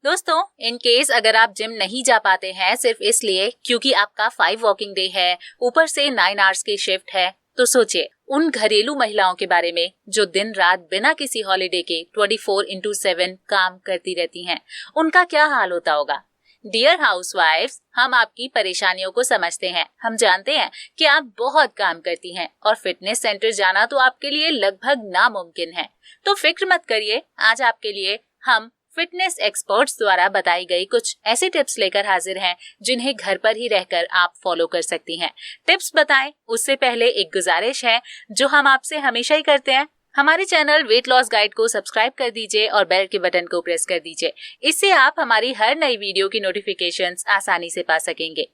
दोस्तों, in case अगर आप जिम नहीं जा पाते हैं सिर्फ इसलिए क्योंकि आपका 5 वर्किंग डे है, ऊपर से 9 आवर्स की शिफ्ट है, तो सोचिए उन घरेलू महिलाओं के बारे में जो दिन रात बिना किसी हॉलिडे के 24/7 काम करती रहती हैं। उनका क्या हाल होता होगा। डियर हाउसवाइफ्स, हम आपकी परेशानियों को समझते हैं। हम जानते हैं कि आप बहुत काम करती हैं और फिटनेस सेंटर जाना तो आपके लिए लगभग नामुमकिन है। तो फिक्र मत करिए, आज आपके लिए हम फिटनेस एक्सपर्ट्स द्वारा बताई गई कुछ ऐसी टिप्स लेकर हाजिर हैं जिन्हें घर पर ही रहकर आप फॉलो कर सकती हैं। टिप्स बताएं उससे पहले एक गुजारिश है जो हम आपसे हमेशा ही करते हैं। हमारे चैनल वेट लॉस गाइड को सब्सक्राइब कर दीजिए और बेल के बटन को प्रेस कर दीजिए। इससे आप हमारी हर नई वीडियो की नोटिफिकेशंस आसानी से पा सकेंगे।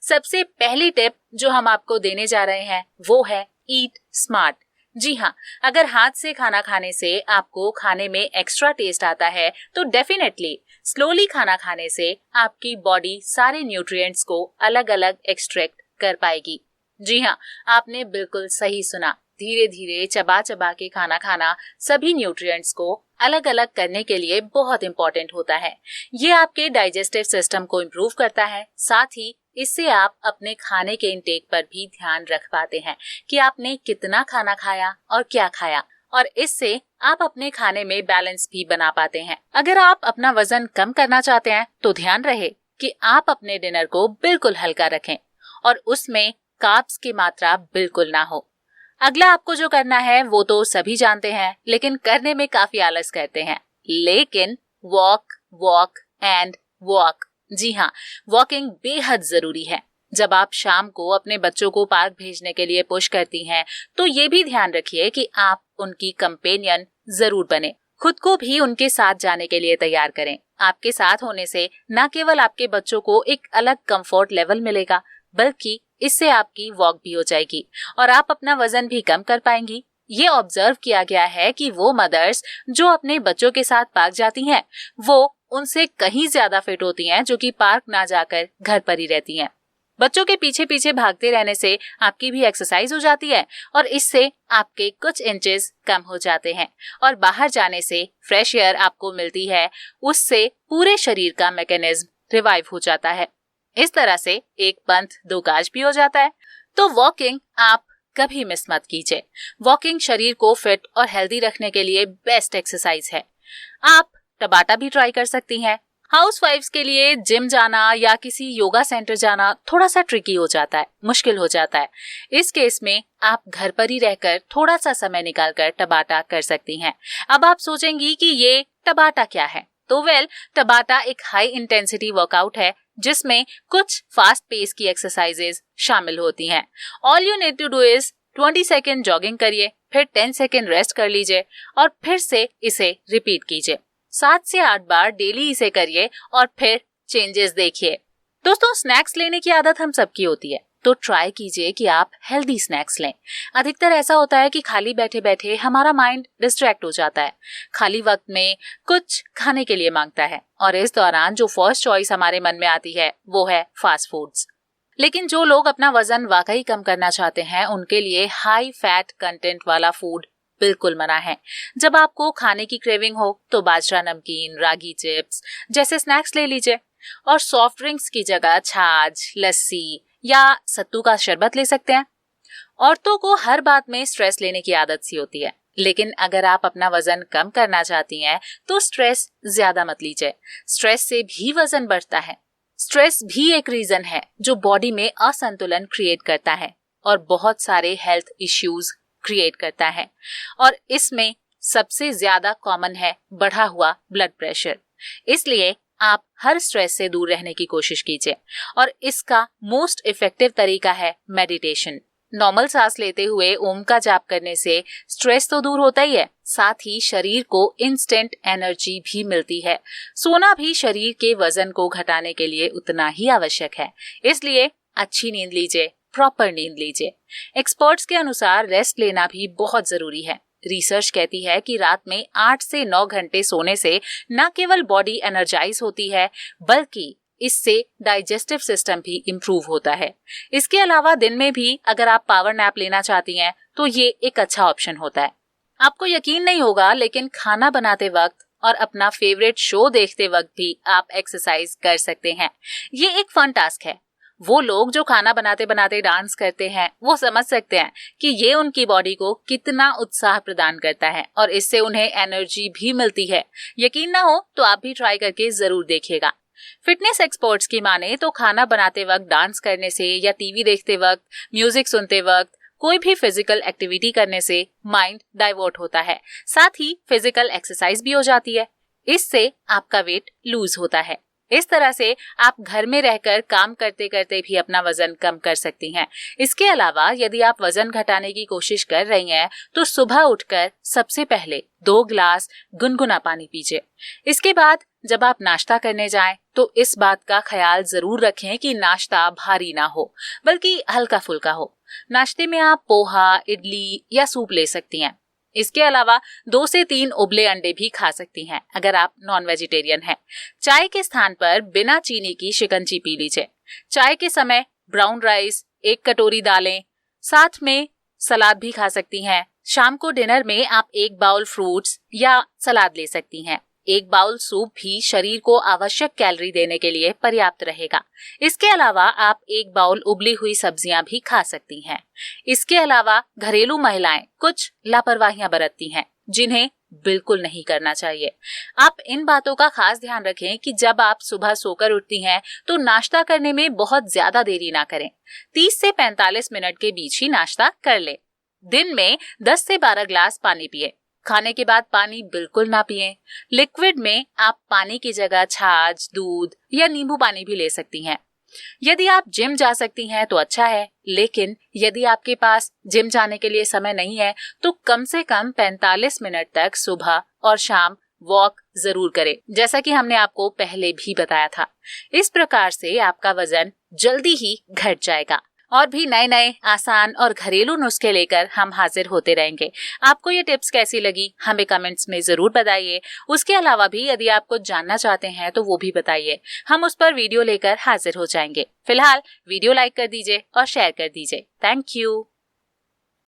सबसे पहली टिप जो हम आपको देने जा रहे हैं वो है ईट स्मार्ट। जी हाँ, अगर हाथ से खाना खाने से आपको खाने में एक्स्ट्रा टेस्ट आता है तो डेफिनेटली स्लोली खाना खाने से आपकी बॉडी सारे न्यूट्रिएंट्स को अलग अलग एक्सट्रैक्ट कर पाएगी। जी हाँ, आपने बिल्कुल सही सुना। धीरे धीरे चबा चबा के खाना खाना सभी न्यूट्रिएंट्स को अलग अलग करने के लिए बहुत इंपॉर्टेंट होता है। ये आपके डाइजेस्टिव सिस्टम को इम्प्रूव करता है, साथ ही इससे आप अपने खाने के इंटेक पर भी ध्यान रख पाते हैं कि आपने कितना खाना खाया और क्या खाया, और इससे आप अपने खाने में बैलेंस भी बना पाते हैं। अगर आप अपना वजन कम करना चाहते हैं तो ध्यान रहे कि आप अपने डिनर को बिल्कुल हल्का रखें और उसमें कार्ब्स की मात्रा बिल्कुल ना हो। अगला आपको जो करना है वो तो सभी जानते हैं, लेकिन करने में काफी आलस करते हैं। लेकिन वॉक वॉक एंड वॉक। जी हाँ, वॉकिंग बेहद जरूरी है। जब आप शाम को अपने बच्चों को पार्क भेजने के लिए पुश करती हैं तो ये भी ध्यान रखिए कि आप उनकी कंपेनियन जरूर बने। खुद को भी उनके साथ जाने के लिए तैयार करें। आपके साथ होने से न केवल आपके बच्चों को एक अलग कंफर्ट लेवल मिलेगा, बल्कि इससे आपकी वॉक भी हो जाएगी और आप अपना वजन भी कम कर पाएंगी। ये ऑब्जर्व किया गया है कि वो मदर्स जो अपने बच्चों के साथ पार्क जाती हैं वो उनसे कहीं ज्यादा फिट होती हैं जो कि पार्क ना जाकर घर पर ही रहती हैं। बच्चों के पीछे पीछे भागते रहने से आपकी भी एक्सरसाइज हो जाती है और इससे आपके कुछ इंचेस कम हो जाते हैं और बाहर जाने से फ्रेश एयर आपको मिलती है, उससे पूरे शरीर का मैकेनिज्म रिवाइव हो जाता है। इस तरह से एक पंथ दो काज भी हो जाता है। तो वॉकिंग आप कभी मिस मत कीजिए। वॉकिंग शरीर को फिट और हेल्दी रखने के लिए बेस्ट एक्सरसाइज है। आप टबाटा भी ट्राई कर सकती हैं। हाउसवाइफ्स के लिए जिम जाना या किसी योगा सेंटर जाना थोड़ा सा ट्रिकी हो जाता है, मुश्किल हो जाता है। इस केस में आप घर पर ही रहकर थोड़ा सा समय निकालकर टबाटा कर सकती हैं। अब आप सोचेंगी कि ये टबाटा क्या है, तो टबाटा एक हाई इंटेंसिटी वर्कआउट है जिसमें कुछ फास्ट पेस की एक्सरसाइजेज शामिल होती हैं। All you need to do is 20 second jogging करिए, फिर 10 सेकेंड रेस्ट कर लीजिए और फिर से इसे रिपीट कीजिए। 7 से 8 बार डेली इसे करिए और फिर चेंजेस देखिए। दोस्तों, स्नैक्स लेने की आदत हम सबकी होती है, तो ट्राई कीजिए कि आप हेल्दी स्नैक्स लें। अधिकतर ऐसा होता है कि खाली बैठे बैठे हमारा माइंड डिस्ट्रैक्ट हो जाता है, खाली वक्त में कुछ खाने के लिए मांगता है और इस दौरान जो फर्स्ट चॉइस हमारे मन में आती है वो है फास्ट फूड्स। लेकिन जो लोग अपना वजन वाकई कम करना चाहते हैं उनके लिए हाई फैट कंटेंट वाला फूड बिल्कुल मना है। जब आपको खाने की क्रेविंग हो तो बाजरा नमकीन, रागी चिप्स जैसे स्नैक्स ले लीजिए और सॉफ्ट ड्रिंक्स की जगह छाछ, लस्सी या सत्तू का शरबत ले सकते हैं। औरतों को हर बात में स्ट्रेस लेने की आदत सी होती है, लेकिन अगर आप अपना वजन कम करना चाहती हैं तो स्ट्रेस ज्यादा मत लीजिए। स्ट्रेस से भी वजन बढ़ता है। स्ट्रेस भी एक रीजन है जो बॉडी में असंतुलन क्रिएट करता है और बहुत सारे हेल्थ इश्यूज क्रिएट करता है, और इसमें सबसे ज्यादा कॉमन है बढ़ा हुआ ब्लड प्रेशर। इसलिए आप हर स्ट्रेस से दूर रहने की कोशिश कीजिए और इसका मोस्ट इफेक्टिव तरीका है मेडिटेशन। नॉर्मल सांस लेते हुए ओम का जाप करने से स्ट्रेस तो दूर होता ही है, साथ ही शरीर को इंस्टेंट एनर्जी भी मिलती है। सोना भी शरीर के वजन को घटाने के लिए उतना ही आवश्यक है, इसलिए अच्छी नींद लीजिए, प्रॉपर नींद लीजिए। एक्सपर्ट्स के अनुसार रेस्ट लेना भी बहुत जरूरी है। रिसर्च कहती है कि रात में 8 से 9 घंटे सोने से न केवल बॉडी एनर्जाइज होती है बल्कि इससे डाइजेस्टिव सिस्टम भी इम्प्रूव होता है। इसके अलावा दिन में भी अगर आप पावर नैप लेना चाहती हैं तो ये एक अच्छा ऑप्शन होता है। आपको यकीन नहीं होगा, लेकिन खाना बनाते वक्त और अपना फेवरेट शो देखते वक्त भी आप एक्सरसाइज कर सकते हैं। ये एक फन टास्क है। वो लोग जो खाना बनाते बनाते डांस करते हैं वो समझ सकते हैं कि ये उनकी बॉडी को कितना उत्साह प्रदान करता है और इससे उन्हें एनर्जी भी मिलती है। यकीन ना हो तो आप भी ट्राई करके जरूर देखिएगा। फिटनेस एक्सपर्ट्स की माने तो खाना बनाते वक्त डांस करने से या टीवी देखते वक्त, म्यूजिक सुनते वक्त, कोई भी फिजिकल एक्टिविटी करने से माइंड डाइवर्ट होता है, साथ ही फिजिकल एक्सरसाइज भी हो जाती है। इससे आपका वेट लूज होता है। इस तरह से आप घर में रहकर काम करते करते भी अपना वजन कम कर सकती हैं। इसके अलावा यदि आप वजन घटाने की कोशिश कर रही हैं तो सुबह उठकर सबसे पहले 2 गिलास गुनगुना पानी पीजिए। इसके बाद जब आप नाश्ता करने जाएं तो इस बात का ख्याल जरूर रखें कि नाश्ता भारी ना हो बल्कि हल्का फुल्का हो। नाश्ते में आप पोहा, इडली या सूप ले सकती हैं। इसके अलावा 2 से 3 उबले अंडे भी खा सकती हैं अगर आप नॉन वेजिटेरियन हैं। चाय के स्थान पर बिना चीनी की शिकंजी पी लीजिए। चाय के समय ब्राउन राइस, 1 कटोरी दालें, साथ में सलाद भी खा सकती हैं। शाम को डिनर में आप 1 बाउल फ्रूट्स या सलाद ले सकती हैं। 1 बाउल सूप भी शरीर को आवश्यक कैलोरी देने के लिए पर्याप्त रहेगा। इसके अलावा आप 1 बाउल उबली हुई सब्जियां भी खा सकती हैं। इसके अलावा घरेलू महिलाएं कुछ लापरवाहियां बरतती हैं जिन्हें बिल्कुल नहीं करना चाहिए। आप इन बातों का खास ध्यान रखें कि जब आप सुबह सोकर उठती हैं तो नाश्ता करने में बहुत ज्यादा देरी ना करें। 30 से 45 मिनट के बीच ही नाश्ता कर लें। दिन में 10 से 12 गिलास पानी पिए। खाने के बाद पानी बिल्कुल ना पिएं। लिक्विड में आप पानी की जगह छाछ, दूध या नींबू पानी भी ले सकती हैं। यदि आप जिम जा सकती हैं तो अच्छा है, लेकिन यदि आपके पास जिम जाने के लिए समय नहीं है तो कम से कम 45 मिनट तक सुबह और शाम वॉक जरूर करें, जैसा कि हमने आपको पहले भी बताया था। इस प्रकार से आपका वजन जल्दी ही घट जाएगा। और भी नए नए आसान और घरेलू नुस्खे लेकर हम हाजिर होते रहेंगे। आपको ये टिप्स कैसी लगी हमें कमेंट्स में जरूर बताइए। उसके अलावा भी यदि आप कुछ जानना चाहते हैं तो वो भी बताइए, हम उस पर वीडियो लेकर हाजिर हो जाएंगे। फिलहाल वीडियो लाइक कर दीजिए और शेयर कर दीजिए। Thank you.